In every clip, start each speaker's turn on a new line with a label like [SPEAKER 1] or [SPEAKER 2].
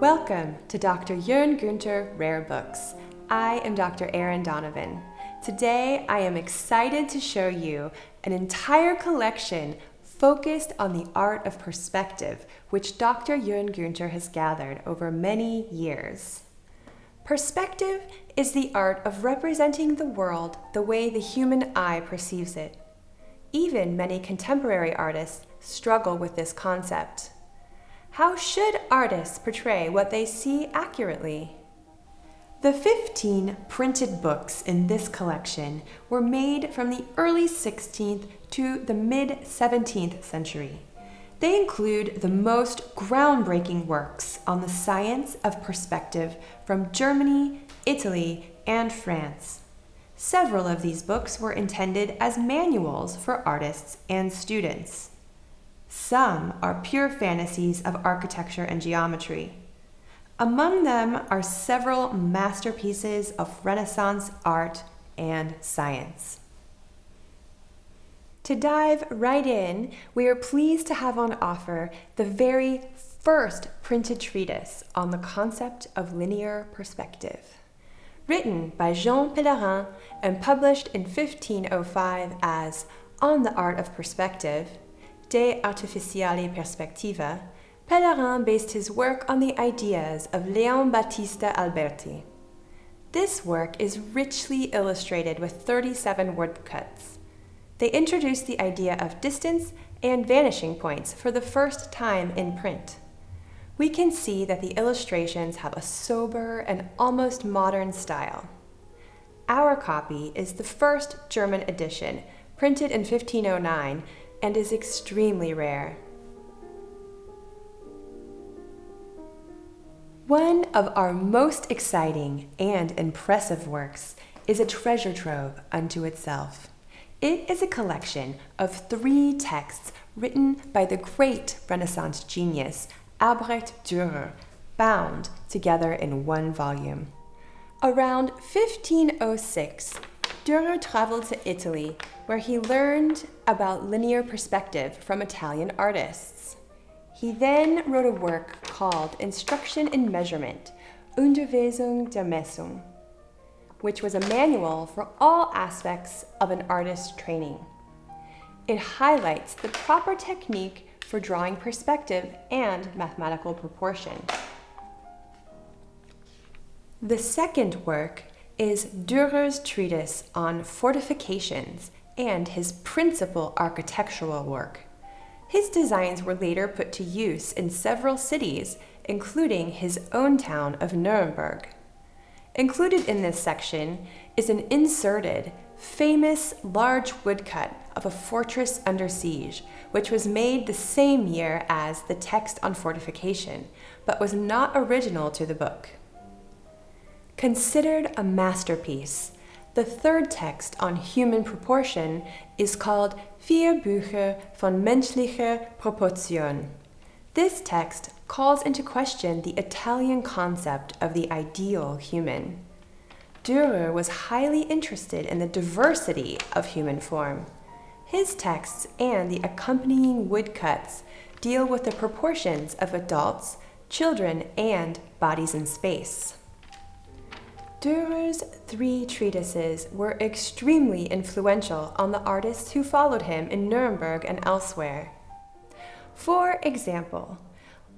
[SPEAKER 1] Welcome to Dr. Jörn Günther Rare Books. I am Dr. Erin Donovan. Today I am excited to show you an entire collection focused on the art of perspective, which Dr. Jörn Günther has gathered over many years. Perspective is the art of representing the world the way the human eye perceives it. Even many contemporary artists struggle with this concept. How should artists portray what they see accurately? The 15 printed books in this collection were made from the early 16th to the mid-17th century. They include the most groundbreaking works on the science of perspective from Germany, Italy, and France. Several of these books were intended as manuals for artists and students. Some are pure fantasies of architecture and geometry. Among them are several masterpieces of Renaissance art and science. To dive right in, we are pleased to have on offer the very first printed treatise on the concept of linear perspective. Written by Jean Pellerin and published in 1505 as On the Art of Perspective, De Artificiale Perspectiva, Pellerin based his work on the ideas of Leon Battista Alberti. This work is richly illustrated with 37 woodcuts. They introduce the idea of distance and vanishing points for the first time in print. We can see that the illustrations have a sober and almost modern style. Our copy is the first German edition, printed in 1509, and is extremely rare. One of our most exciting and impressive works is a treasure trove unto itself. It is a collection of 3 texts written by the great Renaissance genius Albrecht Dürer, bound together in one volume. Around 1506, Dürer traveled to Italy, where he learned about linear perspective from Italian artists. He then wrote a work called Instruction in Measurement, Unterweisung der Messung, which was a manual for all aspects of an artist's training. It highlights the proper technique for drawing perspective and mathematical proportion. The second work is Dürer's treatise on fortifications and his principal architectural work. His designs were later put to use in several cities, including his own town of Nuremberg. Included in this section is an inserted, famous large woodcut of a fortress under siege, which was made the same year as the text on fortification, but was not original to the book. Considered a masterpiece, the third text on human proportion is called Vier Bücher von menschlicher Proportion. This text calls into question the Italian concept of the ideal human. Dürer was highly interested in the diversity of human form. His texts and the accompanying woodcuts deal with the proportions of adults, children, and bodies in space. Dürer's 3 treatises were extremely influential on the artists who followed him in Nuremberg and elsewhere. For example,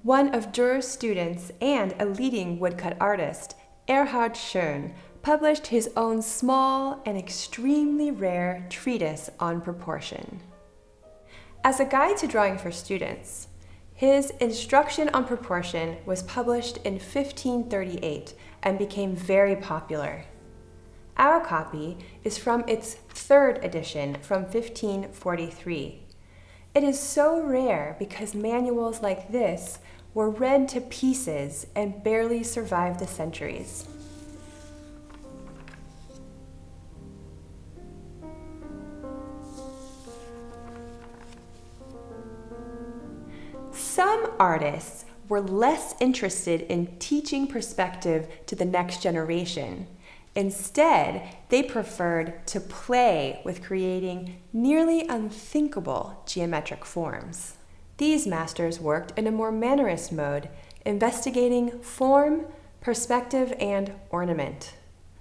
[SPEAKER 1] one of Dürer's students and a leading woodcut artist, Erhard Schön, published his own small and extremely rare treatise on proportion. As a guide to drawing for students, his Instruction on Proportion was published in 1538 and became very popular. Our copy is from its 3rd edition from 1543. It is so rare because manuals like this were read to pieces and barely survived the centuries. Some artists were less interested in teaching perspective to the next generation. Instead, they preferred to play with creating nearly unthinkable geometric forms. These masters worked in a more mannerist mode, investigating form, perspective, and ornament.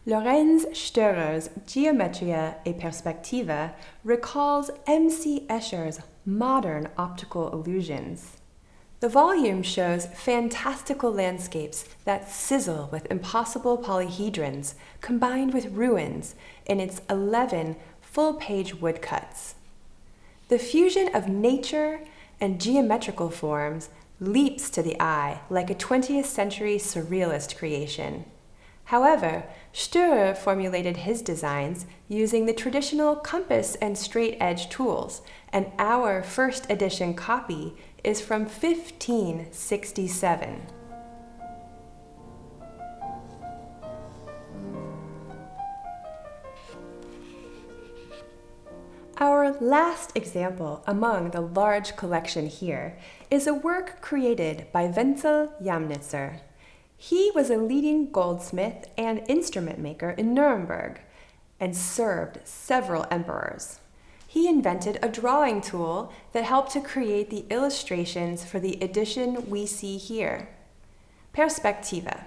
[SPEAKER 1] Lorenz Störer's Geometria et Perspectiva recalls M.C. Escher's modern optical illusions. The volume shows fantastical landscapes that sizzle with impossible polyhedrons combined with ruins in its 11 full-page woodcuts. The fusion of nature and geometrical forms leaps to the eye like a 20th century surrealist creation. However, Störer formulated his designs using the traditional compass and straight edge tools, and our first edition copy is from 1567. Our last example among the large collection here is a work created by Wenzel Jamnitzer. He was a leading goldsmith and instrument maker in Nuremberg and served several emperors. He invented a drawing tool that helped to create the illustrations for the edition we see here, Perspectiva.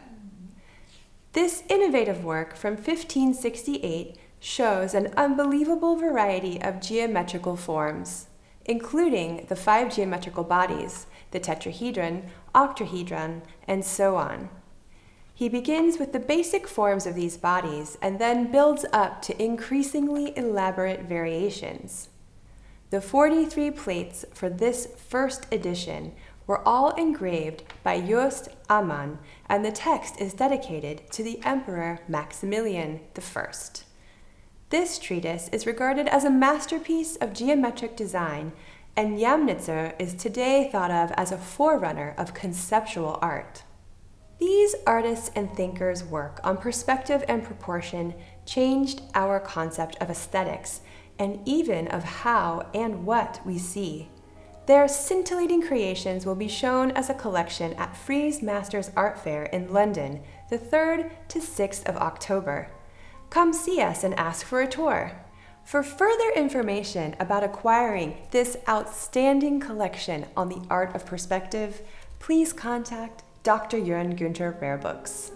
[SPEAKER 1] This innovative work from 1568 shows an unbelievable variety of geometrical forms, including the 5 geometrical bodies, the tetrahedron, octahedron, and so on. He begins with the basic forms of these bodies and then builds up to increasingly elaborate variations. The 43 plates for this first edition were all engraved by Jost Ammann, and the text is dedicated to the Emperor Maximilian I. This treatise is regarded as a masterpiece of geometric design, and Jamnitzer is today thought of as a forerunner of conceptual art. These artists and thinkers' work on perspective and proportion changed our concept of aesthetics and even of how and what we see. Their scintillating creations will be shown as a collection at Frieze Masters Art Fair in London, the 3rd to 6th of October. Come see us and ask for a tour. For further information about acquiring this outstanding collection on the art of perspective, please contact Dr. Jörn Günther Rare Books.